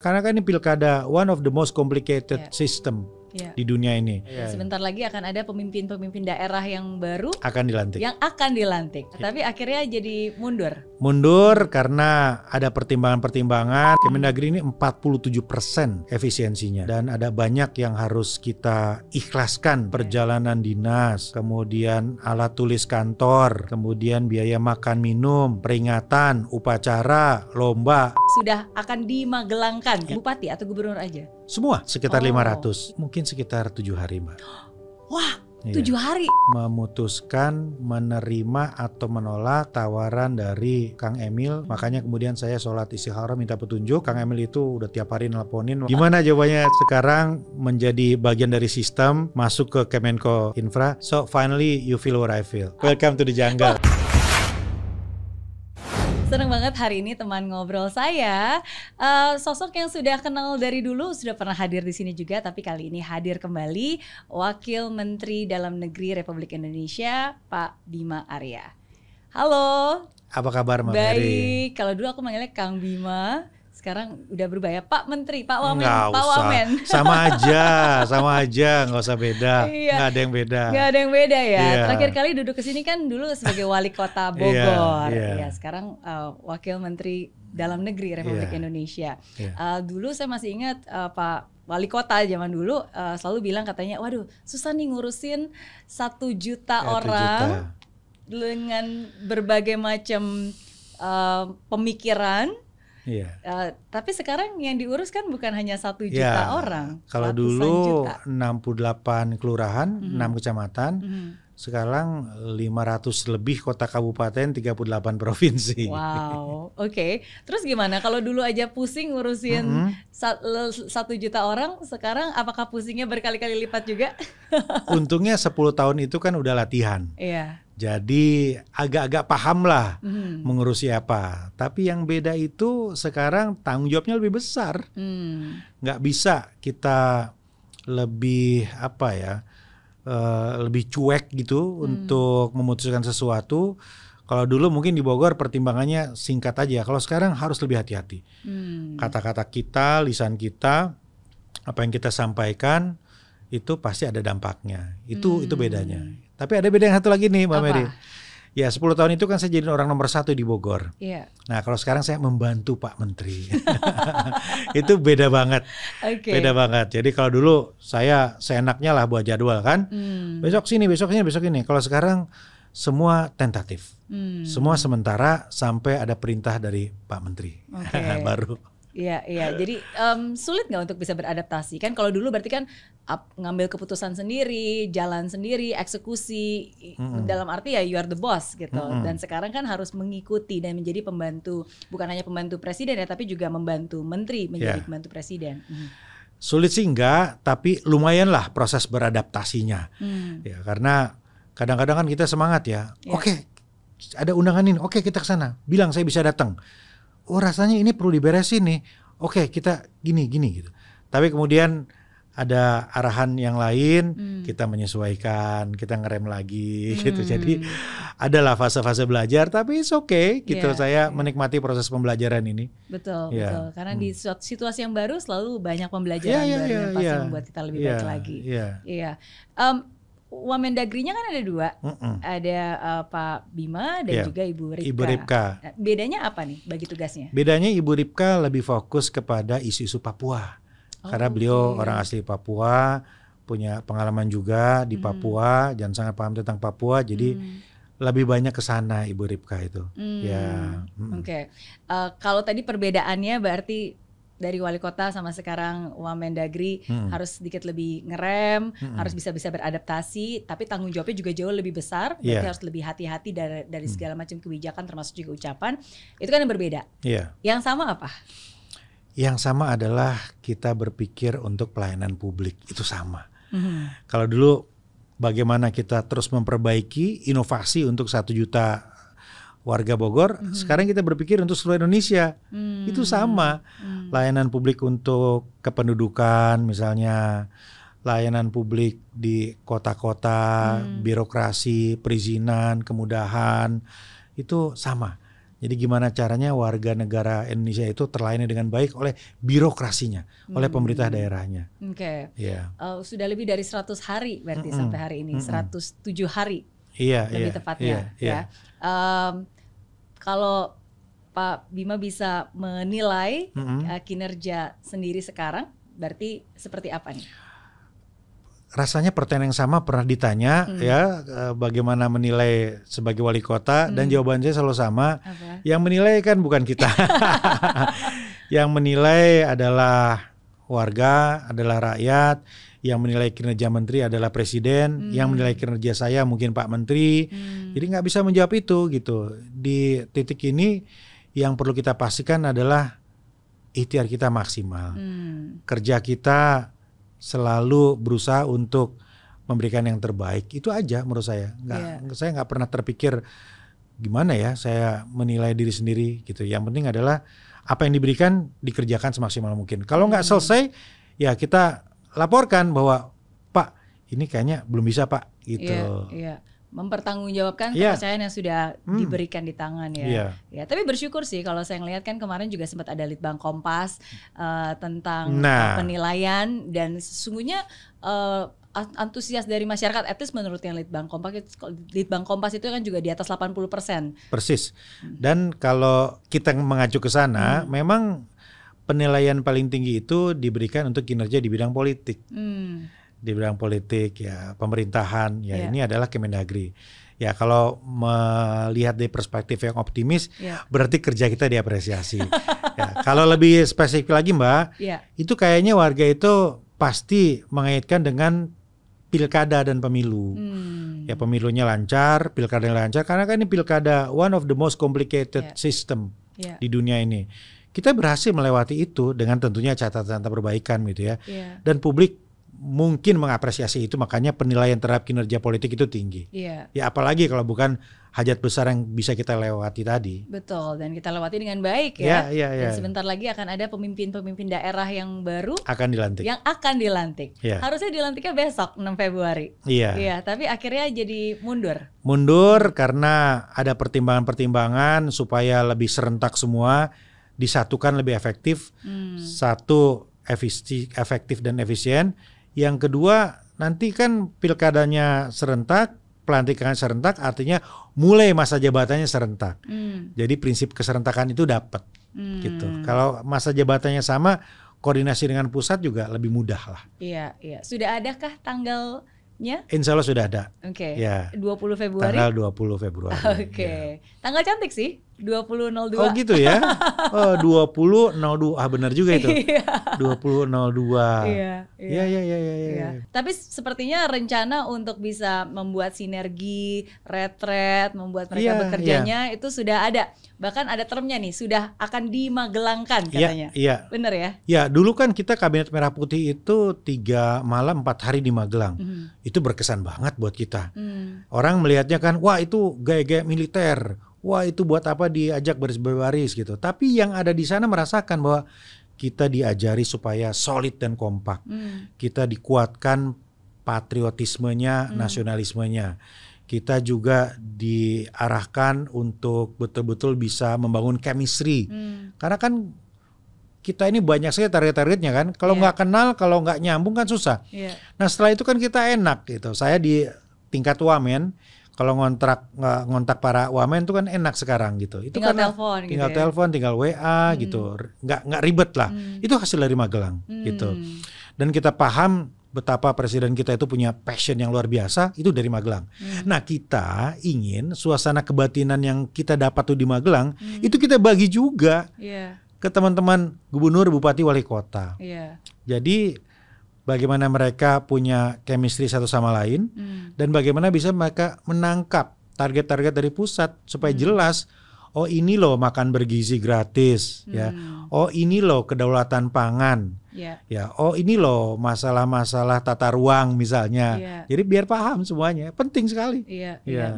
Karena kan ini pilkada one of the most complicated system di dunia ini. Sebentar lagi akan ada pemimpin-pemimpin daerah yang baru akan dilantik. Yang akan dilantik. Tapi akhirnya jadi mundur. Mundur karena ada pertimbangan-pertimbangan. Kemendagri ini 47% efisiensinya. Dan ada banyak yang harus kita ikhlaskan. Perjalanan dinas, kemudian alat tulis kantor, kemudian biaya makan minum, peringatan, upacara, lomba. Sudah akan dimagelangkan ke bupati atau gubernur aja? Semua sekitar 500. Mungkin sekitar 7 hari, Mbak. Wah, 7 hari. Memutuskan menerima atau menolak tawaran dari Kang Emil. Makanya kemudian saya sholat istikharah minta petunjuk. Kang Emil itu udah tiap hari nelponin. Gimana jawabannya? Sekarang menjadi bagian dari sistem, masuk ke Kemenko Infra. So finally you feel what I feel. Welcome to the jungle. Senang banget hari ini teman ngobrol saya, sosok yang sudah kenal dari dulu, sudah pernah hadir di sini juga, tapi kali ini hadir kembali Wakil Menteri Dalam Negeri Republik Indonesia, Pak Bima Arya. Halo. Apa kabar Mbak Mary? Baik, kalau dulu aku manggilnya Kang Bima. Sekarang udah berubah ya, Pak Menteri, Pak Wamen, Nggak Pak usah. Wamen. Sama aja, nggak usah beda. Nggak ada yang beda. Nggak ada yang beda ya. Terakhir kali duduk ke sini kan dulu sebagai Wali Kota Bogor. Ya, sekarang Wakil Menteri Dalam Negeri Republik Indonesia. Dulu saya masih ingat Pak Wali Kota zaman dulu selalu bilang katanya, waduh susah nih ngurusin 1 juta orang dengan berbagai macam pemikiran. Tapi sekarang yang diurus kan bukan hanya 1 juta orang. Kalau dulu 68 kelurahan, 6 kecamatan, sekarang 500 lebih kota kabupaten, 38 provinsi. Wow, oke. Terus gimana? Kalau dulu aja pusing ngurusin 1 juta orang, sekarang apakah pusingnya berkali-kali lipat juga? Untungnya 10 tahun itu kan udah latihan. Iya. Jadi agak-agak paham lah mengurusi apa. Tapi yang beda itu sekarang tanggung jawabnya lebih besar. Nggak bisa kita lebih lebih cuek gitu untuk memutuskan sesuatu. Kalau dulu mungkin di Bogor pertimbangannya singkat aja. Kalau sekarang harus lebih hati-hati. Kata-kata kita, lisan kita, apa yang kita sampaikan itu pasti ada dampaknya. Itu bedanya. Tapi ada beda yang satu lagi nih Mbak Mary. Ya 10 tahun itu kan saya jadi orang nomor 1 di Bogor. Nah kalau sekarang saya membantu Pak Menteri. Itu beda banget. Beda banget. Jadi kalau dulu saya seenaknya lah buat jadwal kan. Besok sini, besok sini, besok ini. Kalau sekarang semua tentatif. Semua sementara sampai ada perintah dari Pak Menteri. Baru. Iya. Jadi sulit nggak untuk bisa beradaptasi? Kan kalau dulu berarti kan ngambil keputusan sendiri, jalan sendiri, eksekusi. Dalam arti ya you are the boss gitu. Dan sekarang kan harus mengikuti dan menjadi pembantu, bukan hanya pembantu presiden ya, tapi juga membantu menteri menjadi pembantu presiden. Sulit sih enggak, tapi lumayan lah proses beradaptasinya. Ya karena kadang-kadang kan kita semangat ya. Oke, ada undangan ini. Oke, kita ke sana. Bilang saya bisa datang. Oh rasanya ini perlu diberesin nih. Oke kita gini gitu. Tapi kemudian ada arahan yang lain, kita menyesuaikan, kita ngerem lagi gitu. Jadi adalah fase-fase belajar, tapi it's okay gitu. Saya menikmati proses pembelajaran ini. Betul. Karena di situasi yang baru selalu banyak pembelajaran baru yang pasti membuat kita lebih baik lagi. Wamendagrinya kan ada 2, ada Pak Bima dan juga Ibu Ripka. Bedanya apa nih bagi tugasnya? Bedanya Ibu Ripka lebih fokus kepada isu-isu Papua, karena beliau orang asli Papua, punya pengalaman juga di Papua, dan sangat paham tentang Papua, jadi lebih banyak ke sana Ibu Ripka itu. Kalau tadi perbedaannya berarti dari wali kota sama sekarang Wamendagri harus sedikit lebih ngerem, harus bisa beradaptasi, tapi tanggung jawabnya juga jauh lebih besar, berarti harus lebih hati-hati dari segala macam kebijakan termasuk juga ucapan. Itu kan yang berbeda. Yang sama apa? Yang sama adalah kita berpikir untuk pelayanan publik, itu sama. Kalau dulu bagaimana kita terus memperbaiki inovasi untuk 1 juta warga Bogor, sekarang kita berpikir untuk seluruh Indonesia. Itu sama. Layanan publik untuk kependudukan misalnya, layanan publik di kota-kota, birokrasi, perizinan, kemudahan, itu sama. Jadi gimana caranya warga negara Indonesia itu terlayani dengan baik oleh birokrasinya, oleh pemerintah daerahnya. Oke. Yeah. Sudah lebih dari 100 hari berarti sampai hari ini, 107 hari. Lebih tepatnya. Ya. Kalau Pak Bima bisa menilai kinerja sendiri sekarang, berarti seperti apa nih? Rasanya pertanyaan yang sama pernah ditanya ya, bagaimana menilai sebagai wali kota, dan jawaban saya selalu sama. Apa? Yang menilai kan bukan kita. Yang menilai adalah warga, adalah rakyat. Yang menilai kinerja menteri adalah presiden. Yang menilai kinerja saya mungkin Pak Menteri. Jadi nggak bisa menjawab itu gitu. Di titik ini yang perlu kita pastikan adalah ikhtiar kita maksimal. Kerja kita selalu berusaha untuk memberikan yang terbaik. Itu aja menurut saya. Saya nggak pernah terpikir gimana ya saya menilai diri sendiri gitu. Yang penting adalah apa yang diberikan dikerjakan semaksimal mungkin. Kalau nggak selesai ya kita laporkan bahwa Pak ini kayaknya belum bisa Pak gitu. Iya. Mempertanggungjawabkan kepercayaan yang sudah diberikan di tangan ya. Ya, tapi bersyukur sih kalau saya ngelihat kan kemarin juga sempat ada Litbang Kompas tentang penilaian, dan sesungguhnya antusias dari masyarakat, at least menurut yang Litbang Kompas itu kan juga di atas 80%. Persis. Dan kalau kita mengacu ke sana, memang penilaian paling tinggi itu diberikan untuk kinerja di bidang politik. Di bidang politik ya, pemerintahan ya, ini adalah Kemendagri. Ya kalau melihat dari perspektif yang optimis, berarti kerja kita diapresiasi. Ya, kalau lebih spesifik lagi Mbak, itu kayaknya warga itu pasti mengaitkan dengan pilkada dan pemilu. Ya pemilunya lancar, pilkadanya lancar, karena kan ini pilkada one of the most complicated system di dunia ini. Kita berhasil melewati itu dengan tentunya catatan perbaikan gitu ya. Dan publik mungkin mengapresiasi itu, makanya penilaian terhadap kinerja politik itu tinggi. Ya apalagi kalau bukan hajat besar yang bisa kita lewati tadi. Betul, dan kita lewati dengan baik ya. Dan sebentar lagi akan ada pemimpin-pemimpin daerah yang baru akan dilantik. Yang akan dilantik. Harusnya dilantiknya besok 6 Februari. Iya, tapi akhirnya jadi mundur. Mundur karena ada pertimbangan-pertimbangan supaya lebih serentak semua, disatukan lebih efektif. Satu, efektif dan efisien. Yang kedua, nanti kan pilkadanya serentak, pelantikan serentak, artinya mulai masa jabatannya serentak. Jadi prinsip keserentakan itu dapat gitu. Kalau masa jabatannya sama, koordinasi dengan pusat juga lebih mudah lah. Iya. Sudah adakah tanggalnya? Insya Allah sudah ada. Ya. 20 Februari. Tanggal 20 Februari. Ya. Tanggal cantik sih. 20.02. Oh gitu ya. Oh 20.02. Benar juga itu. 20.02. Iya. Tapi sepertinya rencana untuk bisa membuat sinergi, retret, membuat mereka bekerjanya itu sudah ada. Bahkan ada termnya nih, sudah akan dimagelangkan katanya. Iya. Benar ya? Ya, dulu kan kita Kabinet Merah Putih itu 3 malam 4 hari di Magelang. Itu berkesan banget buat kita. Orang melihatnya kan, wah itu gaya-gaya militer. Wah itu buat apa diajak baris-baris gitu. Tapi yang ada di sana merasakan bahwa kita diajari supaya solid dan kompak. Kita dikuatkan patriotismenya, nasionalismenya. Kita juga diarahkan untuk betul-betul bisa membangun chemistry. Karena kan kita ini banyak sekali target-targetnya kan. Kalau nggak kenal, kalau nggak nyambung kan susah. Nah setelah itu kan kita enak gitu. Saya di tingkat wamen, kalau ngontak para wamen itu kan enak sekarang gitu. Itu tinggal kan telepon gitu. Tinggal telepon, tinggal WA gitu. Nggak ribet lah. Itu hasil dari Magelang gitu. Dan kita paham betapa presiden kita itu punya passion yang luar biasa, itu dari Magelang. Nah, kita ingin suasana kebatinan yang kita dapat tuh di Magelang, itu kita bagi juga ke teman-teman gubernur, bupati, wali kota. Jadi bagaimana mereka punya chemistry satu sama lain, dan bagaimana bisa mereka menangkap target-target dari pusat supaya jelas, oh ini loh makan bergizi gratis, ya. Oh ini loh kedaulatan pangan, ya. Oh ini loh masalah-masalah tata ruang misalnya. Jadi biar paham semuanya, penting sekali.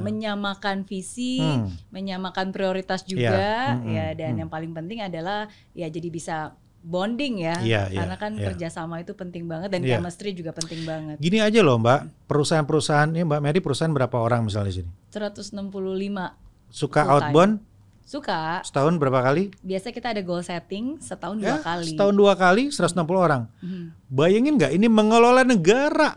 Menyamakan visi, menyamakan prioritas juga, dan yang paling penting adalah ya jadi bisa bonding ya, karena kan kerjasama itu penting banget, dan chemistry juga penting banget. Gini aja loh Mbak, perusahaan-perusahaan ini Mbak Mary, perusahaan berapa orang misalnya di sini? 165. Suka outbound? Suka. Setahun berapa kali? Biasa kita ada goal setting setahun 2 kali. Setahun 2 kali 160 orang. Bayangin nggak ini mengelola negara,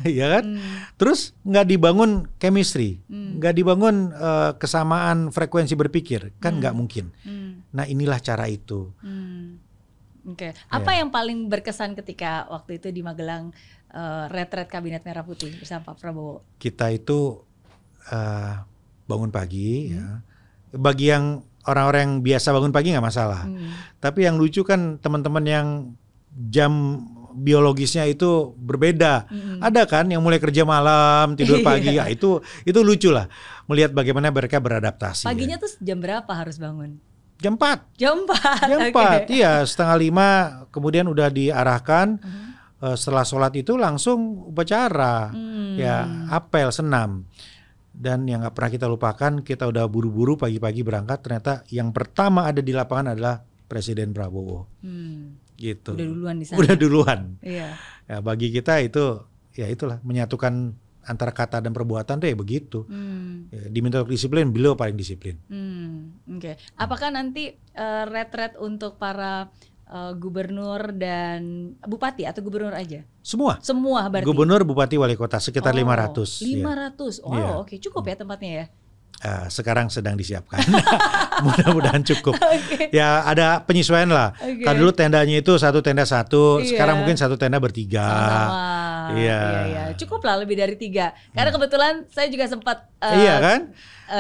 ya kan? Terus nggak dibangun chemistry, nggak dibangun kesamaan frekuensi berpikir, kan nggak mungkin. Nah inilah cara itu. Oke. Apa yang paling berkesan ketika waktu itu di Magelang retret Kabinet Merah Putih bersama Pak Prabowo? Kita itu bangun pagi ya. Bagi yang orang-orang yang biasa bangun pagi nggak masalah. Tapi yang lucu kan teman-teman yang jam biologisnya itu berbeda. Ada kan yang mulai kerja malam, tidur pagi. Ya, itu lucu lah melihat bagaimana mereka beradaptasi. Paginya tuh jam berapa harus bangun? Jam 4. Jam 4. Jam 4. Iya, 4:30 kemudian udah diarahkan. Setelah sholat itu langsung upacara. Ya, apel, senam. Dan yang gak pernah kita lupakan, kita udah buru-buru pagi-pagi berangkat, ternyata yang pertama ada di lapangan adalah Presiden Prabowo. Gitu. Udah duluan di sana. Udah duluan. Iya. Ya, bagi kita itu, ya itulah, menyatukan antara kata dan perbuatan tuh ya begitu. Ya, diminta untuk disiplin, beliau paling disiplin. Oke. Apakah nanti retret untuk para gubernur dan bupati atau gubernur aja? Semua berarti? Gubernur, bupati, wali kota sekitar 500. 500, ya. Oke. Cukup ya tempatnya ya? Sekarang sedang disiapkan. Mudah-mudahan cukup. Ya ada penyesuaian lah. Kan dulu tendanya itu 1 tenda 1, sekarang mungkin 1 tenda bertiga. Iya. Cukup lah lebih dari 3. Karena kebetulan saya juga sempat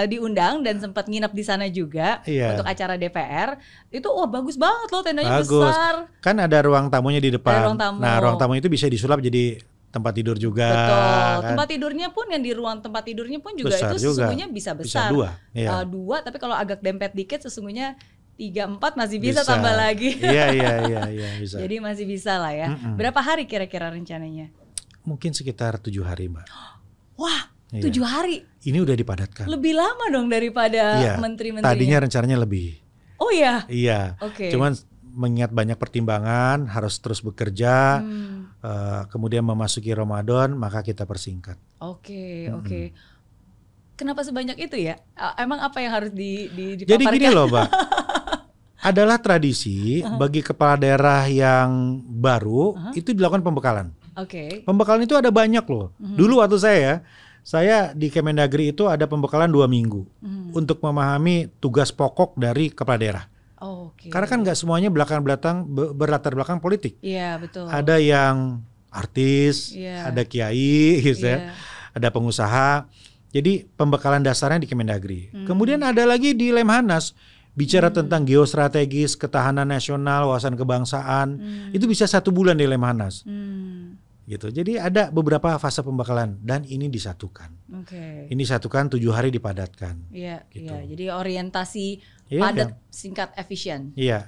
diundang dan sempat nginep di sana juga untuk acara DPR. Itu bagus banget loh, tendanya besar. Kan ada ruang tamunya di depan. Ruang tamu. Nah, ruang tamu itu bisa disulap jadi tempat tidur juga. Betul. Kan? Tempat tidurnya pun yang di ruang tempat tidurnya pun juga besar itu juga. sesungguhnya bisa besar. Bisa 2. 2, tapi kalau agak dempet dikit sesungguhnya 3, 4 masih bisa tambah lagi. Iya, bisa. Jadi masih bisa lah ya. Berapa hari kira-kira rencananya? Mungkin sekitar 7 hari, Mbak. Wah, 7 hari. Ini udah dipadatkan. Lebih lama dong daripada menteri-menterinya. Tadinya rencananya lebih. Oh ya? Iya. Cuman mengingat banyak pertimbangan, harus terus bekerja, kemudian memasuki Ramadan, maka kita persingkat. Oke. Kenapa sebanyak itu ya? Emang apa yang harus dipaparkan? Jadi gini loh, Mbak. Adalah tradisi bagi kepala daerah yang baru itu dilakukan pembekalan. Pembekalan itu ada banyak loh. Dulu waktu saya di Kemendagri itu ada pembekalan 2 minggu untuk memahami tugas pokok dari kepala daerah. Karena kan nggak semuanya berlatar belakang politik. Iya, betul. Ada yang artis, ada kiai, gitu ya, ada pengusaha. Jadi pembekalan dasarnya di Kemendagri. Kemudian ada lagi di Lemhanas, bicara tentang geostrategis, ketahanan nasional, wawasan kebangsaan. Itu bisa 1 bulan di Lemhanas. Gitu. Jadi ada beberapa fase pembekalan dan ini disatukan. Ini disatukan 7 hari dipadatkan. Iya. Jadi orientasi padat, singkat, efisien. Iya.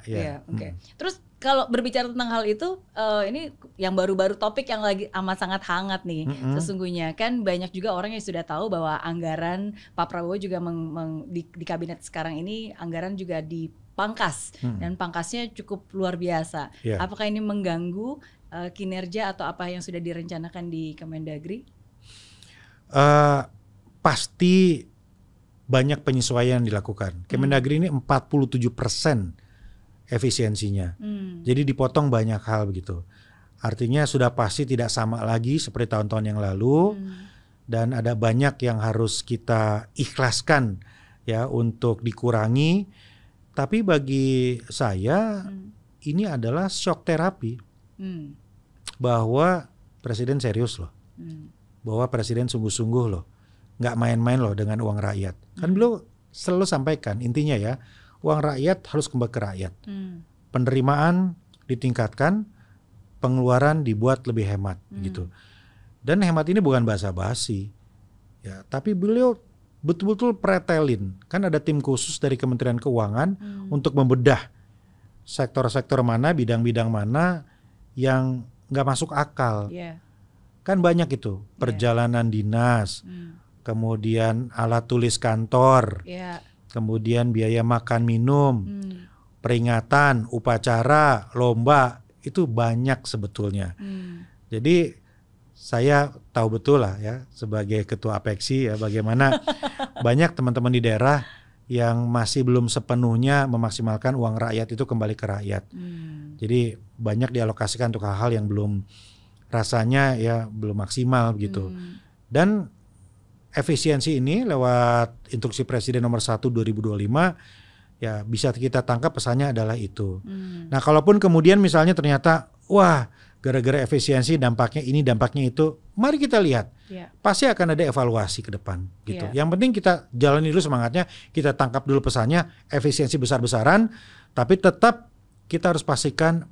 Terus kalau berbicara tentang hal itu, ini yang baru-baru topik yang lagi amat sangat hangat nih. Sesungguhnya kan banyak juga orang yang sudah tahu bahwa anggaran Pak Prabowo juga di kabinet sekarang ini anggaran juga dipangkas dan pangkasnya cukup luar biasa. Apakah ini mengganggu kinerja atau apa yang sudah direncanakan di Kemendagri? Pasti banyak penyesuaian dilakukan. Kemendagri ini 47% efisiensinya. Jadi dipotong banyak hal begitu. Artinya sudah pasti tidak sama lagi seperti tahun-tahun yang lalu. Dan ada banyak yang harus kita ikhlaskan ya untuk dikurangi. Tapi bagi saya ini adalah shock terapi. Bahwa presiden serius loh. Bahwa presiden sungguh-sungguh loh. Nggak main-main loh dengan uang rakyat. Kan beliau selalu sampaikan intinya ya, uang rakyat harus kembali ke rakyat. Penerimaan ditingkatkan, pengeluaran dibuat lebih hemat gitu. Dan hemat ini bukan basa-basi. Ya, tapi beliau betul-betul pretelin. Kan ada tim khusus dari Kementerian Keuangan untuk membedah sektor-sektor mana, bidang-bidang mana yang nggak masuk akal. Kan banyak itu, perjalanan dinas, kemudian alat tulis kantor, kemudian biaya makan minum, peringatan, upacara, lomba, itu banyak sebetulnya. Jadi saya tahu betul lah ya sebagai ketua APEKSI ya bagaimana banyak teman-teman di daerah yang masih belum sepenuhnya memaksimalkan uang rakyat itu kembali ke rakyat. Jadi banyak dialokasikan untuk hal-hal yang belum rasanya ya belum maksimal begitu. Dan efisiensi ini lewat instruksi Presiden nomor 1 2025 ya bisa kita tangkap pesannya adalah itu. Nah, kalaupun kemudian misalnya ternyata wah gara-gara efisiensi dampaknya ini, dampaknya itu, mari kita lihat. Pasti akan ada evaluasi ke depan gitu. Yang penting kita jalani dulu semangatnya, kita tangkap dulu pesannya, efisiensi besar-besaran, tapi tetap kita harus pastikan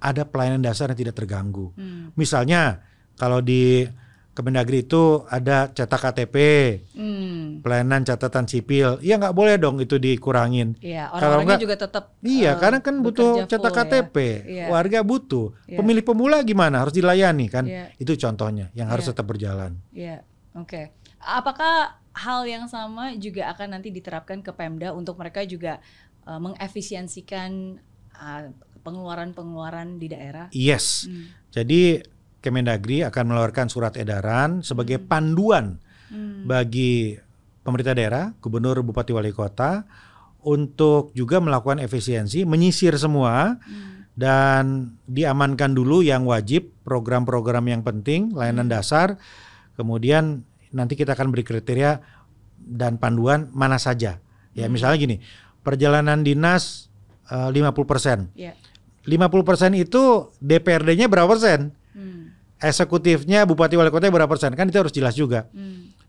ada pelayanan dasar yang tidak terganggu. Misalnya kalau di Kemendagri itu ada cetak KTP, pelayanan catatan sipil, ya nggak boleh dong itu dikurangin. Orang-orangnya juga tetap. Iya, karena kan butuh cetak KTP, warga butuh. Pemilih pemula gimana? Harus dilayani kan? Itu contohnya yang harus tetap berjalan. Oke. Apakah hal yang sama juga akan nanti diterapkan ke Pemda untuk mereka juga mengefisiensikan pengeluaran-pengeluaran di daerah? Yes. Jadi Kemendagri akan mengeluarkan surat edaran sebagai panduan bagi pemerintah daerah, gubernur, bupati, wali kota untuk juga melakukan efisiensi, menyisir semua dan diamankan dulu yang wajib, program-program yang penting, layanan dasar. Kemudian nanti kita akan beri kriteria dan panduan mana saja. Ya misalnya gini, perjalanan dinas 50%. 50% itu DPRD-nya berapa persen? Eksekutifnya bupati wali kota berapa persen? Kan itu harus jelas juga.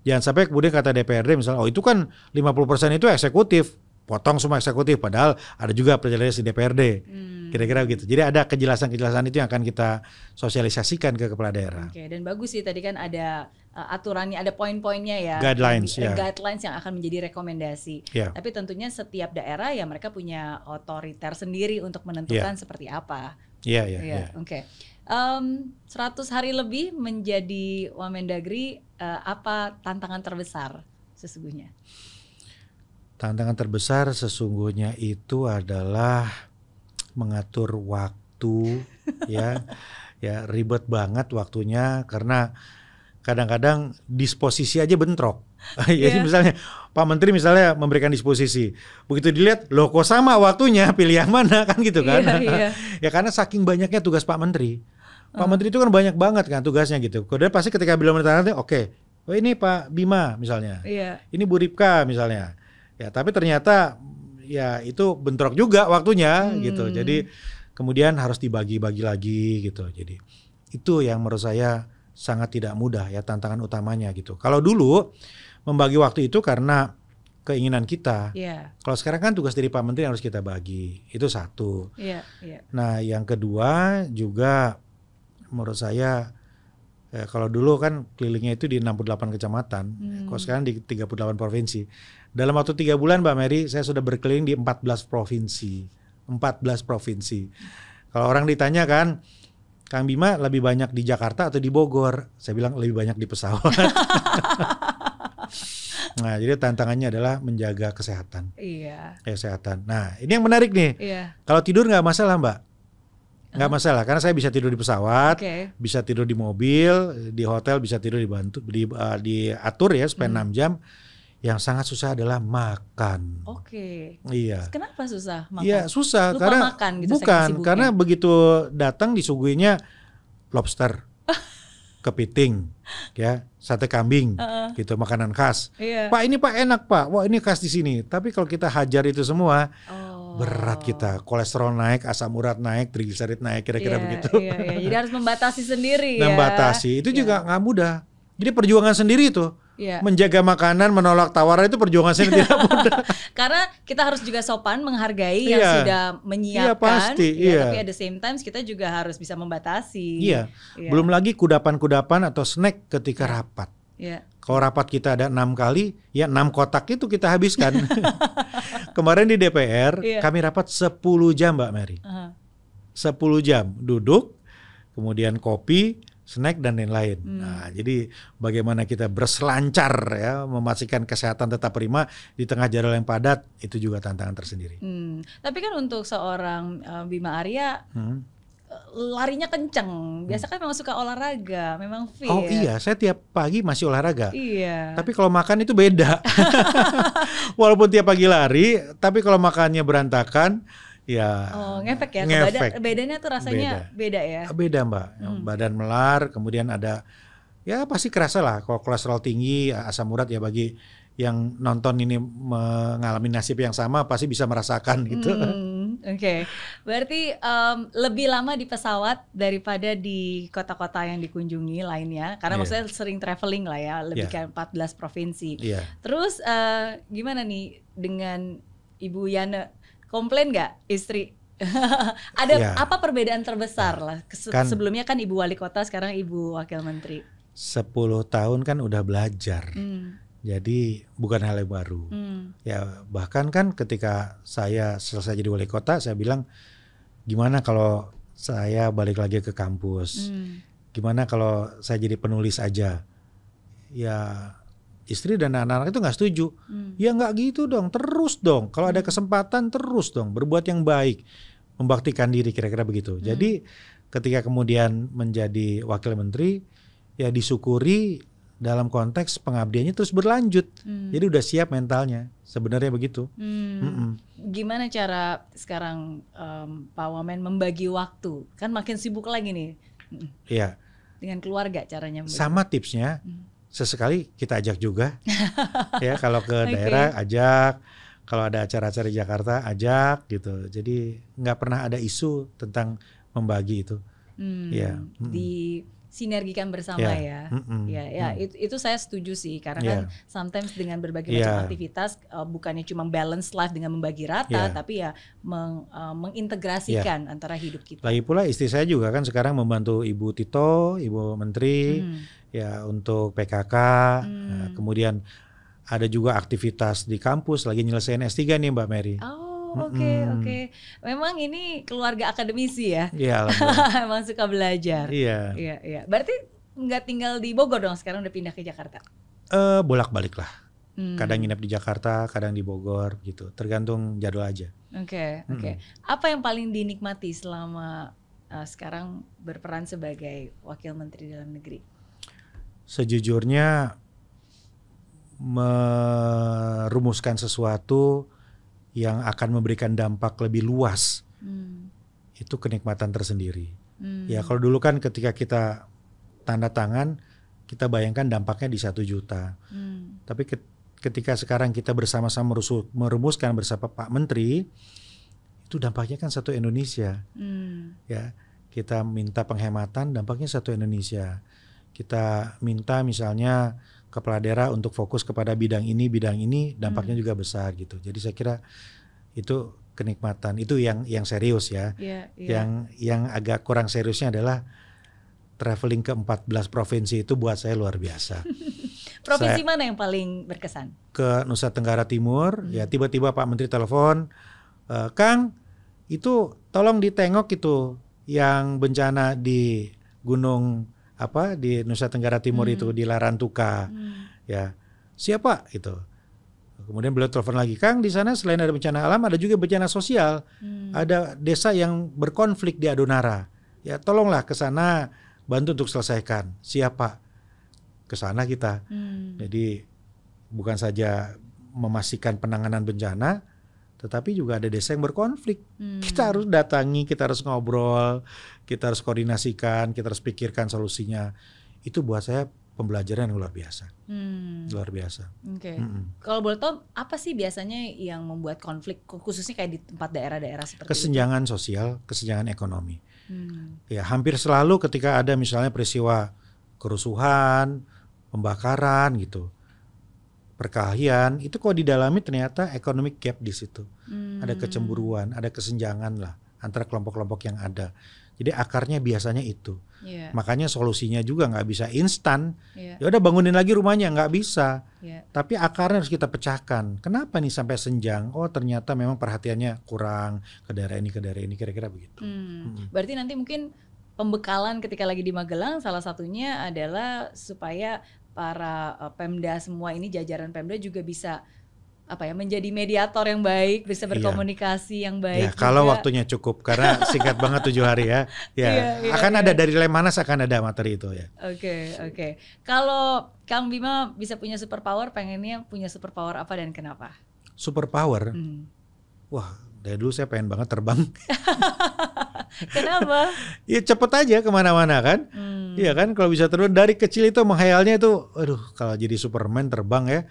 Jangan sampai kemudian kata DPRD misalnya, oh itu kan 50% itu eksekutif, potong semua eksekutif, padahal ada juga perjalanan di DPRD. Kira-kira begitu. Jadi ada kejelasan-kejelasan itu yang akan kita sosialisasikan ke kepala daerah. Dan bagus sih tadi kan ada aturannya, ada poin-poinnya ya. Guidelines yang akan menjadi rekomendasi. Tapi tentunya setiap daerah ya mereka punya otoriter sendiri untuk menentukan seperti apa. Oke. 100 hari lebih menjadi Wamendagri, apa tantangan terbesar sesungguhnya? Tantangan terbesar sesungguhnya itu adalah mengatur waktu ya ribet banget waktunya karena kadang-kadang disposisi aja bentrok. Jadi misalnya Pak Menteri misalnya memberikan disposisi, begitu dilihat loh kok sama waktunya, pilih yang mana kan gitu kan? Ya karena saking banyaknya tugas Pak Menteri. Pak Menteri itu kan banyak banget kan tugasnya gitu. Kemudian pasti ketika beliau menandatangani, oke, oh ini Pak Bima misalnya, ini Bu Ripka misalnya. Ya tapi ternyata ya itu bentrok juga waktunya gitu. Jadi kemudian harus dibagi-bagi lagi gitu. Jadi itu yang menurut saya sangat tidak mudah ya, tantangan utamanya gitu. Kalau dulu membagi waktu itu karena keinginan kita. Kalau sekarang kan tugas dari Pak Menteri harus kita bagi. Itu satu. Nah yang kedua juga menurut saya kalau dulu kan kelilingnya itu di 68 kecamatan, kalau sekarang di 38 provinsi. Dalam waktu 3 bulan Mbak Mary, saya sudah berkeliling di 14 provinsi. 14 provinsi. Kalau orang ditanya kan, Kang Bima lebih banyak di Jakarta atau di Bogor? Saya bilang lebih banyak di pesawat. Nah, jadi tantangannya adalah menjaga kesehatan. Kesehatan. Nah, ini yang menarik nih. Kalau tidur nggak masalah Mbak. Nggak masalah, karena saya bisa tidur di pesawat, bisa tidur di mobil, di hotel bisa tidur diatur ya supaya 6 jam. Yang sangat susah adalah makan. Iya. Kenapa susah makan? Iya susah. Lupa karena makan gitu, bukan karena begitu datang disuguhinya lobster, kepiting, ya sate kambing, gitu makanan khas. Pak ini Pak enak Pak, wah ini khas di sini. Tapi kalau kita hajar itu semua. Berat kita, kolesterol naik, asam urat naik, trigliserid naik, kira-kira begitu. Jadi harus membatasi sendiri membatasi, itu juga nggak mudah. Jadi perjuangan sendiri itu, menjaga makanan, menolak tawaran itu perjuangan sendiri tidak mudah. Karena kita harus juga sopan menghargai yang sudah menyiapkan. Pasti, tapi at the same time kita juga harus bisa membatasi. Belum lagi kudapan-kudapan atau snack ketika rapat. Kalau rapat kita ada 6 kali, ya 6 kotak itu kita habiskan. Kemarin di DPR kami rapat 10 jam Mbak Mary. 10 jam duduk, kemudian kopi, snack dan lain-lain. Nah, jadi bagaimana kita berselancar ya, memastikan kesehatan tetap prima di tengah jadwal yang padat, itu juga tantangan tersendiri. Tapi kan untuk seorang Bima Arya, larinya kenceng. Biasa kan memang suka olahraga, memang fit. Oh iya, saya tiap pagi masih olahraga. Iya. Tapi kalau makan itu beda. Walaupun tiap pagi lari, tapi kalau makannya berantakan, ya ngefek ya. Ngefek. Badannya tuh rasanya beda ya. Beda Mbak. Badan melar, kemudian ada, ya pasti kerasa lah. Kalau kolesterol tinggi, asam urat ya bagi yang nonton ini mengalami nasib yang sama pasti bisa merasakan gitu. Oke. Berarti lebih lama di pesawat daripada di kota-kota yang dikunjungi lainnya, karena maksudnya sering traveling lah ya, lebih ke 14 provinsi. Terus gimana nih dengan Ibu Yana, komplain nggak istri? Ada apa perbedaan terbesar lah? Sebelumnya kan Ibu Wali Kota, sekarang Ibu Wakil Menteri. 10 tahun kan udah belajar. Jadi bukan hal yang baru. Ya bahkan kan ketika saya selesai jadi wali kota, saya bilang gimana kalau saya balik lagi ke kampus? Gimana kalau saya jadi penulis aja? Ya istri dan anak-anak itu nggak setuju. Ya nggak gitu dong, terus dong. Kalau ada kesempatan terus dong, berbuat yang baik, membaktikan diri, kira-kira begitu. Jadi ketika kemudian menjadi wakil menteri, ya disyukuri. Dalam konteks pengabdiannya terus berlanjut, jadi udah siap mentalnya, sebenarnya begitu. Gimana cara sekarang Pak Wamen membagi waktu? Kan makin sibuk lagi nih. Iya. Dengan keluarga caranya. Sama tipsnya, sesekali kita ajak juga. Ya kalau ke daerah ajak, kalau ada acara-acara di Jakarta ajak gitu. Jadi nggak pernah ada isu tentang membagi itu. Ya. Sinergikan bersama ya. Itu saya setuju sih, karena kan sometimes dengan berbagai macam aktivitas bukannya cuma balance life dengan membagi rata, tapi ya mengintegrasikan antara hidup kita. Lagi pula istri saya juga kan sekarang membantu Ibu Tito, Ibu Menteri ya untuk PKK. Kemudian ada juga aktivitas di kampus, lagi nyelesain S3 nih Mbak Mary. Oke. Memang ini keluarga akademisi ya? Iya. Emang suka belajar. Iya. Berarti nggak tinggal di Bogor dong, sekarang udah pindah ke Jakarta? Bolak-balik lah. Kadang nginep di Jakarta, kadang di Bogor gitu. Tergantung jadwal aja. Oke. Apa yang paling dinikmati selama sekarang berperan sebagai Wakil Menteri Dalam Negeri? Sejujurnya merumuskan sesuatu yang akan memberikan dampak lebih luas, itu kenikmatan tersendiri. Ya kalau dulu kan ketika kita tanda tangan, kita bayangkan dampaknya di 1 juta. Tapi ketika sekarang kita bersama-sama merumuskan bersama Pak Menteri, itu dampaknya kan 1 Indonesia. Ya, kita minta penghematan, dampaknya 1 Indonesia. Kita minta misalnya kepala daerah untuk fokus kepada bidang ini, dampaknya juga besar gitu. Jadi saya kira itu kenikmatan, itu yang serius ya. Yang agak kurang seriusnya adalah traveling ke 14 provinsi, itu buat saya luar biasa. Provinsi mana yang paling berkesan? Ke Nusa Tenggara Timur, ya tiba-tiba Pak Menteri telepon, Kang, itu tolong ditengok itu yang bencana di gunung di Nusa Tenggara Timur itu di Larantuka. Ya. Siapa itu? Kemudian beliau telepon lagi, Kang, di sana selain ada bencana alam ada juga bencana sosial. Ada desa yang berkonflik di Adonara. Ya, tolonglah ke sana bantu untuk selesaikan. Siapa? Ke sana kita. Jadi bukan saja memastikan penanganan bencana, tetapi juga ada desa yang berkonflik. Kita harus datangi, kita harus ngobrol, kita harus koordinasikan, kita harus pikirkan solusinya. Itu buat saya pembelajaran yang luar biasa. Luar biasa. Kalau boleh tahu, apa sih biasanya yang membuat konflik, khususnya kayak di tempat daerah-daerah seperti kesenjangan itu? Sosial, kesenjangan ekonomi. Ya, hampir selalu ketika ada misalnya peristiwa kerusuhan, pembakaran gitu, perkelahian, itu kalau didalami ternyata economic gap di situ. Ada kecemburuan, ada kesenjangan lah antara kelompok-kelompok yang ada. Jadi akarnya biasanya itu. Makanya solusinya juga nggak bisa instan. Ya udah bangunin lagi rumahnya, nggak bisa. Tapi akarnya harus kita pecahkan. Kenapa nih sampai senjang? Oh ternyata memang perhatiannya kurang ke daerah ini, kira-kira begitu. Berarti nanti mungkin pembekalan ketika lagi di Magelang salah satunya adalah supaya para Pemda semua ini, jajaran Pemda juga bisa menjadi mediator yang baik, bisa berkomunikasi yang baik. Ya, kalau waktunya cukup, karena singkat banget 7 hari ya. Akan ada dari Lemhanas akan ada materi itu ya. Oke. Kalau Kang Bima bisa punya superpower, pengennya punya superpower apa dan kenapa? Superpower? Wah, dari dulu saya pengen banget terbang. Kenapa? Ya cepet aja kemana-mana kan. Iya kan, kalau bisa terbang dari kecil itu menghayalnya itu, aduh kalau jadi Superman terbang ya.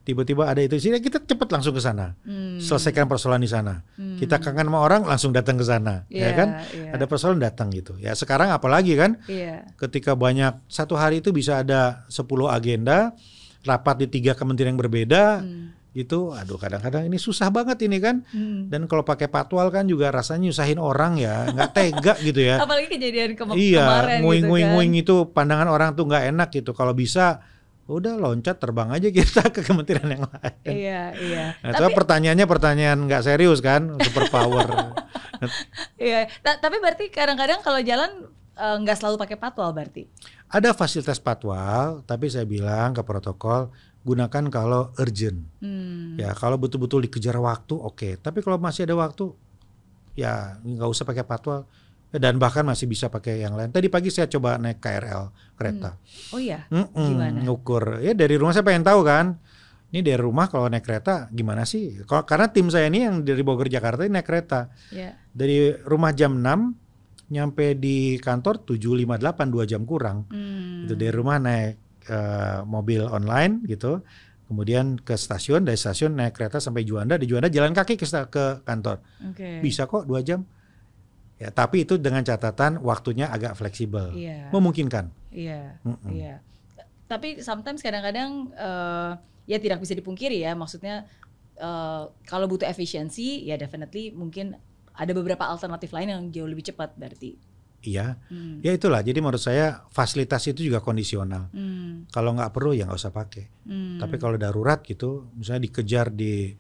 Tiba-tiba ada itu sini, kita cepet langsung ke sana, selesaikan persoalan di sana. Kita kangen sama orang, langsung datang ke sana, ya kan? Ada persoalan datang gitu. Ya sekarang apalagi kan? Ketika banyak, satu hari itu bisa ada 10 agenda, rapat di 3 kementerian yang berbeda. Itu aduh kadang-kadang ini susah banget ini kan. Dan kalau pakai patwal kan juga rasanya nyusahin orang ya, nggak tega gitu ya. Apalagi kejadian kemarin nguing-nguing itu pandangan orang tuh nggak enak gitu. Kalau bisa udah loncat terbang aja kita ke kementerian yang lain. Iya. Nah, tapi pertanyaannya pertanyaan nggak serius kan, superpower. Iya, tapi berarti kadang-kadang kalau jalan nggak selalu pakai patwal berarti? Ada fasilitas patwal, tapi saya bilang ke protokol gunakan kalau urgent. Ya kalau betul-betul dikejar waktu oke. Tapi kalau masih ada waktu ya nggak usah pakai patwal. Dan bahkan masih bisa pakai yang lain. Tadi pagi saya coba naik KRL, kereta. Oh iya? Gimana? Ngukur. Ya dari rumah saya pengen tahu kan. Ini dari rumah kalau naik kereta gimana sih? Karena tim saya ini yang dari Bogor Jakarta ini naik kereta. Dari rumah jam 6 nyampe di kantor 7.58, 2 jam kurang. Itu dari rumah naik mobil online gitu. Kemudian ke stasiun, dari stasiun naik kereta sampai Juanda. Di Juanda jalan kaki ke kantor. Bisa kok 2 jam. Ya, tapi itu dengan catatan waktunya agak fleksibel, memungkinkan. Iya. Tapi sometimes kadang-kadang ya tidak bisa dipungkiri ya, maksudnya kalau butuh efisiensi ya definitely mungkin ada beberapa alternatif lain yang jauh lebih cepat berarti. Iya, ya itulah. Jadi menurut saya fasilitas itu juga kondisional. Kalau nggak perlu ya nggak usah pakai. Tapi kalau darurat gitu, misalnya dikejar di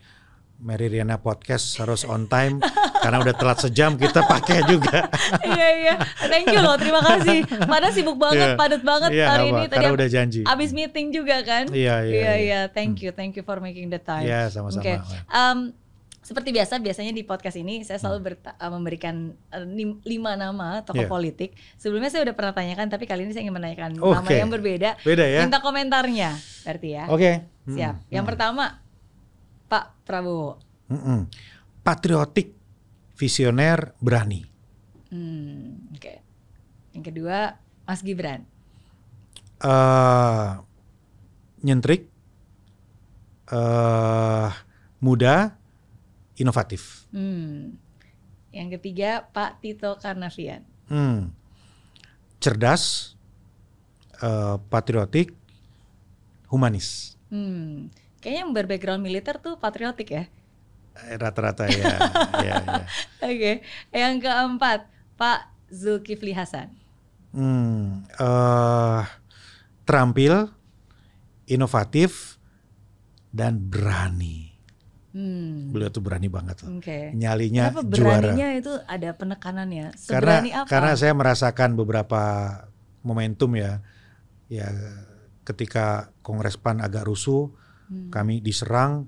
Mary Riana Podcast harus on time karena udah telat sejam, kita pakai juga. Iya. Thank you loh, terima kasih. Padahal sibuk banget, padat banget hari ini. Tadi udah janji. Abis meeting juga kan? Iya. Thank you for making the time. Iya, sama-sama. Seperti biasanya di podcast ini saya selalu memberikan 5 nama tokoh politik. Sebelumnya saya udah pernah tanyakan, tapi kali ini saya ingin menanyakan nama yang berbeda. Beda ya? Minta komentarnya, berarti ya. Siap. Yang pertama, Pak Prabowo. Patriotik, visioner, berani. Yang kedua, Mas Gibran. Nyentrik, muda, inovatif. Yang ketiga, Pak Tito Karnavian. Cerdas, patriotik, humanis. Kayaknya yang berbackground militer tuh patriotik ya? Rata-rata ya. Oke. Yang keempat, Pak Zulkifli Hasan. Terampil, inovatif, dan berani. Beliau tuh berani banget loh. Nyalinya kenapa juara. Beraninya itu ada penekanannya? Seberani apa? Karena saya merasakan beberapa momentum ya ketika Kongres PAN agak rusuh, kami diserang,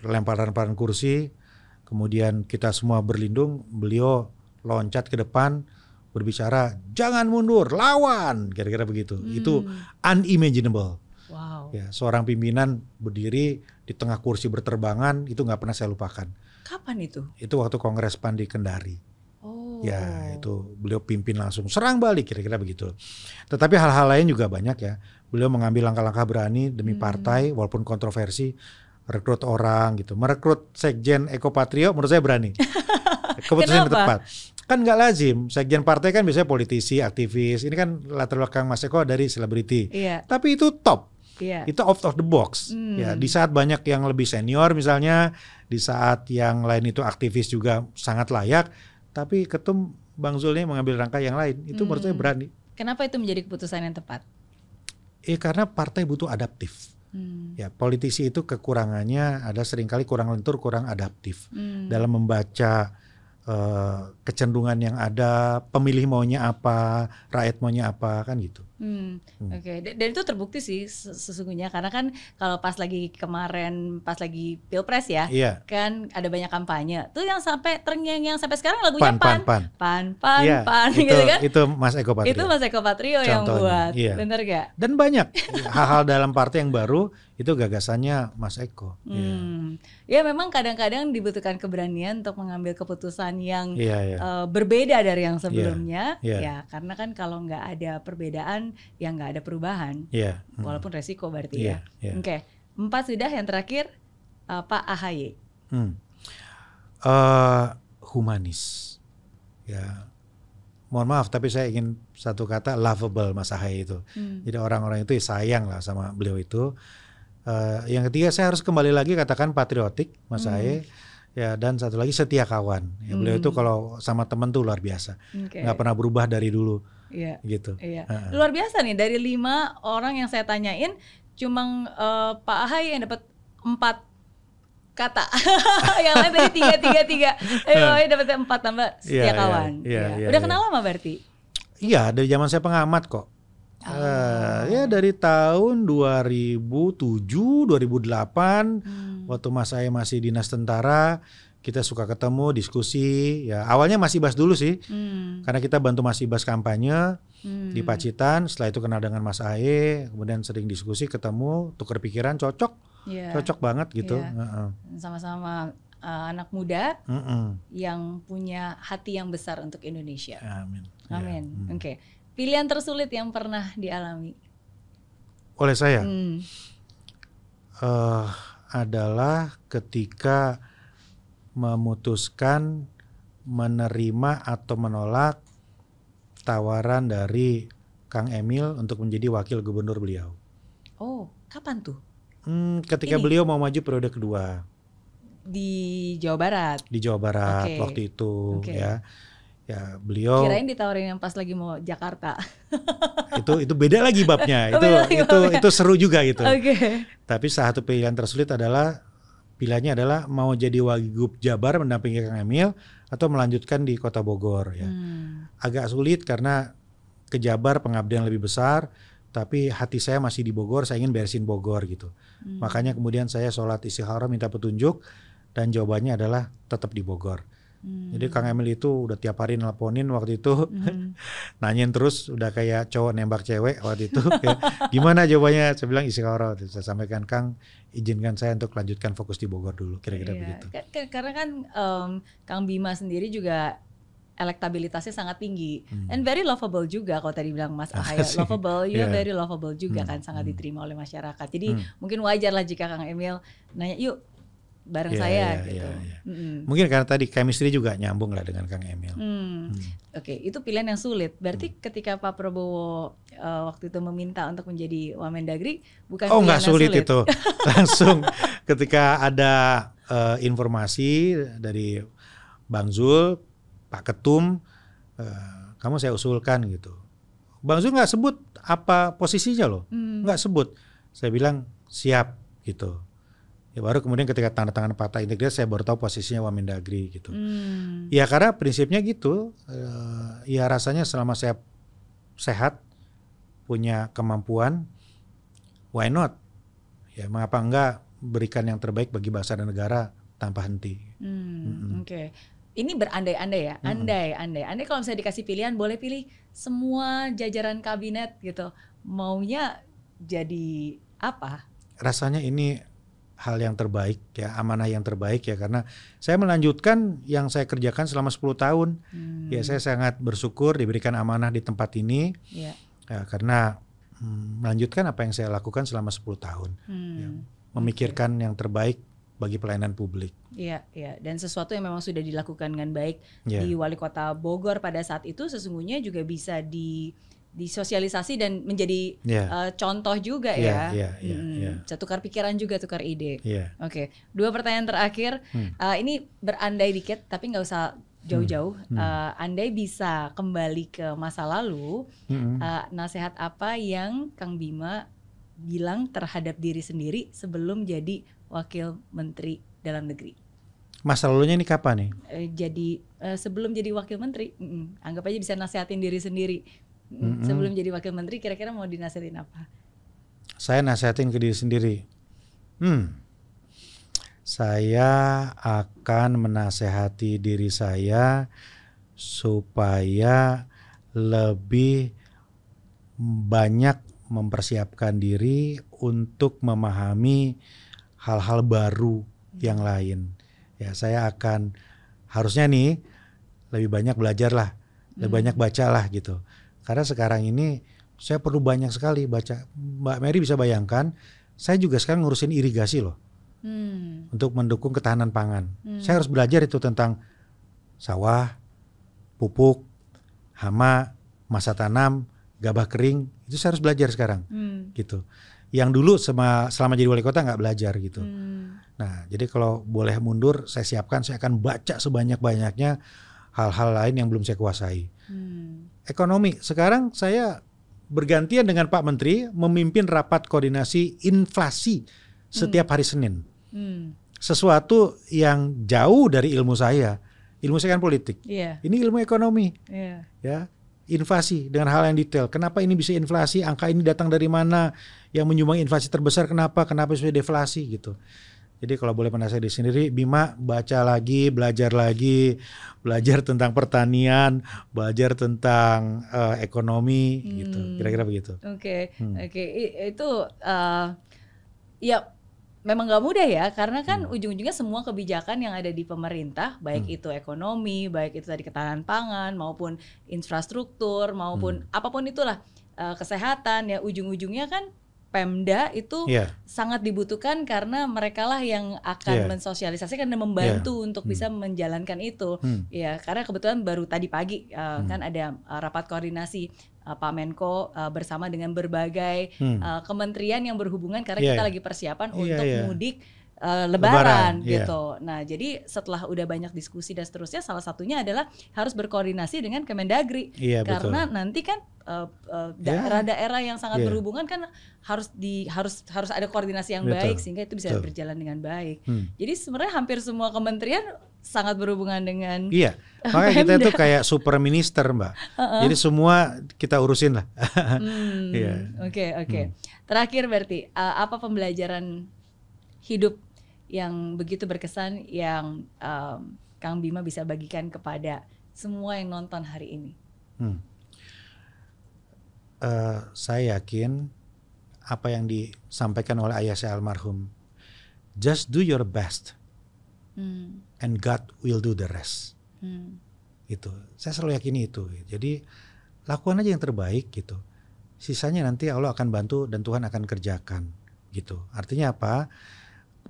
lemparan kursi, kemudian kita semua berlindung, beliau loncat ke depan, berbicara, jangan mundur, lawan, kira-kira begitu. Itu unimaginable. Wow. Ya, seorang pimpinan berdiri di tengah kursi berterbangan, itu nggak pernah saya lupakan. Kapan itu? Itu waktu Kongres PAN di Kendari. Ya, itu beliau pimpin langsung, serang balik, kira-kira begitu. Tetapi hal-hal lain juga banyak ya. Beliau mengambil langkah-langkah berani demi partai, walaupun kontroversi, rekrut orang gitu. Merekrut Sekjen Eko Patrio menurut saya berani. Keputusan yang tepat. Kan nggak lazim, Sekjen partai kan biasanya politisi, aktivis. Ini kan latar belakang Mas Eko dari selebriti. Tapi itu top. Itu out of the box. Ya, di saat banyak yang lebih senior misalnya, di saat yang lain itu aktivis juga sangat layak, tapi ketum Bang Zul ini mengambil langkah yang lain. Itu menurut saya berani. Kenapa itu menjadi keputusan yang tepat? Karena partai butuh adaptif. Ya, politisi itu kekurangannya ada seringkali kurang lentur, kurang adaptif dalam membaca kecenderungan yang ada, pemilih maunya apa, rakyat maunya apa, kan gitu. Oke. Dan itu terbukti sih sesungguhnya, karena kan kalau pas lagi kemarin pas lagi Pilpres ya, kan ada banyak kampanye. Tuh yang sampai terngiang-ngiang sampai sekarang lagunya pan gitu kan. Itu Mas Eko Patrio. Itu Mas Eko Patrio yang buat. Bener gak? Dan banyak hal-hal dalam partai yang baru itu gagasannya Mas Eko. Ya memang kadang-kadang dibutuhkan keberanian untuk mengambil keputusan yang berbeda dari yang sebelumnya. Ya, karena kan kalau nggak ada perbedaan, ya nggak ada perubahan. Walaupun resiko berarti ya. Oke, 4 sudah, yang terakhir Pak AHY. Humanis. Ya. Mohon maaf, tapi saya ingin satu kata, lovable Mas AHY itu. Jadi orang-orang itu sayang lah sama beliau itu. Yang ketiga, saya harus kembali lagi katakan patriotik Mas AHY. Ya, dan satu lagi setia kawan. Ya, beliau itu kalau sama teman tuh luar biasa. Nggak pernah berubah dari dulu. Gitu. Luar biasa nih, dari 5 orang yang saya tanyain, cuma Pak AHY yang dapat 4 kata. Yang lain tadi 3. Ayo dapat 4 tambah setia kawan. Udah kenal lama berarti? Iya, dari zaman saya pengamat kok. Ya dari tahun 2007, 2008 waktu Mas AHY masih dinas tentara, kita suka ketemu, diskusi. Ya awalnya Mas Ibas dulu sih, karena kita bantu Mas Ibas kampanye di Pacitan. Setelah itu kenal dengan Mas AHY, kemudian sering diskusi, ketemu, tukar pikiran, cocok banget gitu. Sama-sama anak muda yang punya hati yang besar untuk Indonesia. Amin. Oke. Pilihan tersulit yang pernah dialami oleh saya adalah ketika memutuskan menerima atau menolak tawaran dari Kang Emil untuk menjadi wakil gubernur beliau. Oh, kapan tuh? Ketika beliau mau maju periode kedua di Jawa Barat. Di Jawa Barat waktu itu ya. Ya beliau. Kirain ditawarin yang pas lagi mau Jakarta. itu beda lagi babnya. Itu seru juga gitu. Tapi satu pilihan tersulit adalah pilihannya adalah mau jadi Wagub Jabar mendampingi Kang Emil atau melanjutkan di Kota Bogor ya. Agak sulit karena ke Jabar pengabdian lebih besar, tapi hati saya masih di Bogor, saya ingin beresin Bogor gitu. Makanya kemudian saya sholat istikharah minta petunjuk dan jawabannya adalah tetap di Bogor. Jadi Kang Emil itu udah tiap hari nelponin waktu itu, nanyain terus, udah kayak cowok nembak cewek waktu itu. Ya, gimana jawabannya? Saya bilang istikharah. Saya sampaikan, Kang, izinkan saya untuk lanjutkan fokus di Bogor dulu, kira-kira begitu. Karena kan Kang Bima sendiri juga elektabilitasnya sangat tinggi, and very lovable juga. Kalau tadi bilang Mas AHY lovable, you very lovable juga kan, sangat diterima oleh masyarakat. Jadi mungkin wajar lah jika Kang Emil nanya, yuk bareng saya gitu. Mungkin karena tadi chemistry juga nyambung lah dengan Kang Emil. Oke, itu pilihan yang sulit. Berarti ketika Pak Prabowo waktu itu meminta untuk menjadi Wamendagri, bukan pilihan nggak sulit itu. Langsung ketika ada informasi dari Bang Zul, Pak Ketum, kamu saya usulkan gitu. Bang Zul nggak sebut apa posisinya loh, nggak sebut. Saya bilang siap gitu. Ya baru kemudian ketika tanda tangan Fakta Integritas saya baru tahu posisinya Wamendagri gitu. Ya karena prinsipnya gitu, ya rasanya selama saya sehat, punya kemampuan, why not? Ya mengapa enggak berikan yang terbaik bagi bangsa dan negara tanpa henti. Oke. Ini berandai-andai ya, andai kalau misalnya dikasih pilihan, boleh pilih semua jajaran kabinet gitu, maunya jadi apa? Rasanya ini hal yang terbaik ya, amanah yang terbaik ya, karena saya melanjutkan yang saya kerjakan selama 10 tahun. Ya saya sangat bersyukur diberikan amanah di tempat ini. Ya, karena melanjutkan apa yang saya lakukan selama 10 tahun. Ya, memikirkan yang terbaik bagi pelayanan publik. Iya, dan sesuatu yang memang sudah dilakukan dengan baik di Wali Kota Bogor pada saat itu sesungguhnya juga bisa disosialisasi dan menjadi contoh juga ya. Tukar pikiran juga, tukar ide. Oke, 2 pertanyaan terakhir. Ini berandai dikit tapi nggak usah jauh-jauh. Andai bisa kembali ke masa lalu, nasihat apa yang Kang Bima bilang terhadap diri sendiri sebelum jadi Wakil Menteri Dalam Negeri? Masa lalunya ini kapan nih? Jadi sebelum jadi Wakil Menteri, anggap aja bisa nasihatin diri sendiri. sebelum jadi wakil menteri, kira-kira mau dinasihatin apa? Saya nasihatin ke diri sendiri. Saya akan menasehati diri saya supaya lebih banyak mempersiapkan diri untuk memahami hal-hal baru yang lain. Ya, saya akan harusnya nih lebih banyak belajar lah, lebih banyak baca lah gitu. Karena sekarang ini saya perlu banyak sekali baca. Mbak Mary bisa bayangkan, saya juga sekarang ngurusin irigasi loh, untuk mendukung ketahanan pangan. Saya harus belajar itu tentang sawah, pupuk, hama, masa tanam, gabah kering. Itu saya harus belajar sekarang, gitu. Yang dulu selama jadi wali kota nggak belajar gitu. Nah, jadi kalau boleh mundur, saya siapkan, saya akan baca sebanyak-banyaknya hal-hal lain yang belum saya kuasai. Ekonomi, sekarang saya bergantian dengan Pak Menteri memimpin rapat koordinasi inflasi setiap hari Senin. Sesuatu yang jauh dari ilmu saya. Ilmu saya kan politik. Ini ilmu ekonomi. Ya, inflasi dengan hal yang detail. Kenapa ini bisa inflasi? Angka ini datang dari mana? Yang menyumbang inflasi terbesar kenapa? Kenapa bisa deflasi gitu. Jadi kalau boleh menasihati sendiri, Bima baca lagi, belajar tentang pertanian, belajar tentang ekonomi, gitu. Kira-kira begitu. Oke. Itu ya memang nggak mudah ya, karena kan ujung-ujungnya semua kebijakan yang ada di pemerintah, baik itu ekonomi, baik itu tadi ketahanan pangan, maupun infrastruktur, maupun apapun itulah, kesehatan, ya ujung-ujungnya kan Pemda itu sangat dibutuhkan karena mereka lah yang akan mensosialisasikan dan membantu untuk bisa menjalankan itu. Ya, karena kebetulan baru tadi pagi kan ada rapat koordinasi Pak Menko bersama dengan berbagai kementerian yang berhubungan karena kita lagi persiapan untuk mudik Lebaran gitu. Nah, jadi setelah udah banyak diskusi dan seterusnya, salah satunya adalah harus berkoordinasi dengan Kemendagri, karena nanti kan daerah-daerah yang sangat berhubungan kan harus ada koordinasi yang baik sehingga itu bisa berjalan dengan baik. Jadi sebenarnya hampir semua kementerian sangat berhubungan dengan makanya kita tuh kayak super minister, Mbak. Jadi semua kita urusin lah. Oke. Terakhir berarti apa pembelajaran hidup yang begitu berkesan yang Kang Bima bisa bagikan kepada semua yang nonton hari ini? Saya yakin apa yang disampaikan oleh ayah saya almarhum, just do your best and God will do the rest. Itu saya selalu yakini itu. Jadi lakukan aja yang terbaik gitu, sisanya nanti Allah akan bantu dan Tuhan akan kerjakan gitu. Artinya apa?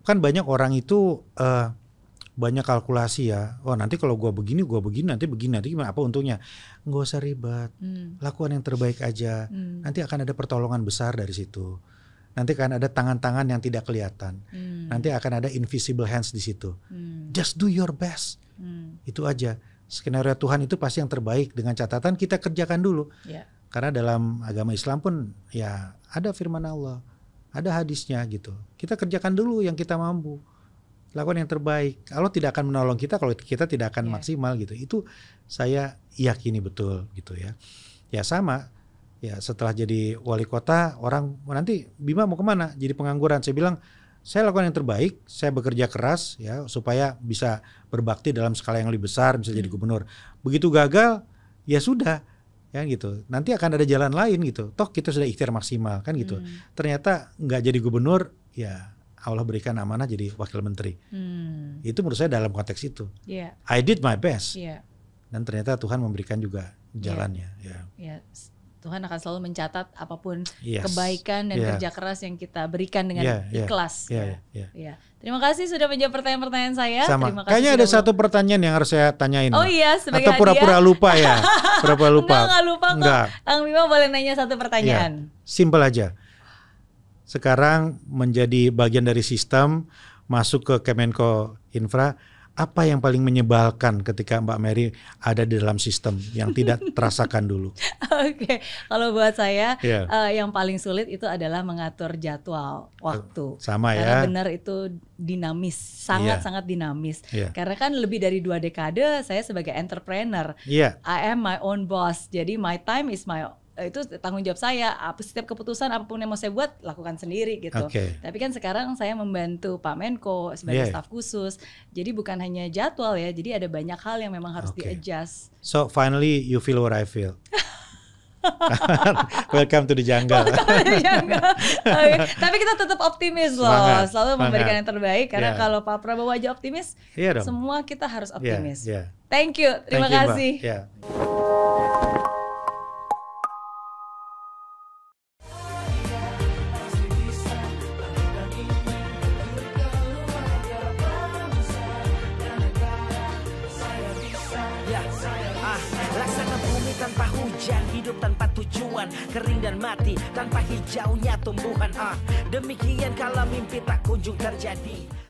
Kan banyak orang itu banyak kalkulasi ya. Oh, nanti kalau gue begini nanti gimana, apa untungnya? Nggak usah ribet, lakukan yang terbaik aja. Nanti akan ada pertolongan besar dari situ. Nanti akan ada tangan-tangan yang tidak kelihatan. Nanti akan ada invisible hands di situ. Just do your best. Itu aja. Skenario Tuhan itu pasti yang terbaik, dengan catatan kita kerjakan dulu. Karena dalam agama Islam pun ya ada firman Allah, ada hadisnya gitu. Kita kerjakan dulu yang kita mampu. Lakukan yang terbaik. Allah tidak akan menolong kita kalau kita tidak akan maksimal gitu. Itu saya yakini betul gitu ya. Ya sama. Ya setelah jadi wali kota, orang nanti Bima mau kemana? Jadi pengangguran. Saya bilang saya lakukan yang terbaik. Saya bekerja keras ya supaya bisa berbakti dalam skala yang lebih besar, bisa jadi gubernur. Begitu gagal, ya sudah. Ya gitu. Nanti akan ada jalan lain gitu. Toh kita sudah ikhtiar maksimal kan gitu. Ternyata nggak jadi gubernur, ya Allah berikan amanah jadi wakil menteri. Itu menurut saya dalam konteks itu. I did my best. Dan ternyata Tuhan memberikan juga jalannya. Tuhan akan selalu mencatat apapun kebaikan dan kerja keras yang kita berikan dengan ikhlas. Terima kasih sudah menjawab pertanyaan-pertanyaan saya. Terima kasih. Kayaknya ada satu pertanyaan yang harus saya tanyain. Oh iya, sebagai atau pura-pura lupa ya. Pura-pura lupa. Enggak lupa kok. Kang Bima boleh nanya satu pertanyaan. Simpel aja. Sekarang menjadi bagian dari sistem, masuk ke Kemenko Infra, apa yang paling menyebalkan ketika Mbak Mary ada di dalam sistem yang tidak terasakan dulu? Oke, kalau buat saya yang paling sulit itu adalah mengatur jadwal waktu. Sama ya. Karena benar itu dinamis, sangat-sangat dinamis. Karena kan lebih dari 2 dekade saya sebagai entrepreneur. I am my own boss. Jadi my time is my itu tanggung jawab saya. Setiap keputusan apapun yang mau saya buat lakukan sendiri gitu. Tapi kan sekarang saya membantu Pak Menko sebagai staf khusus. Jadi bukan hanya jadwal ya, jadi ada banyak hal yang memang harus di-adjust. So finally you feel what I feel. Welcome to the jungle. Tapi kita tetap optimis loh, selalu memberikan yang terbaik karena kalau Pak Prabowo aja optimis, semua kita harus optimis. Thank you, terima kasih. Tanpa hujan, hidup tanpa tujuan, kering dan mati tanpa hijaunya tumbuhan. Demikian kalau mimpi tak kunjung terjadi.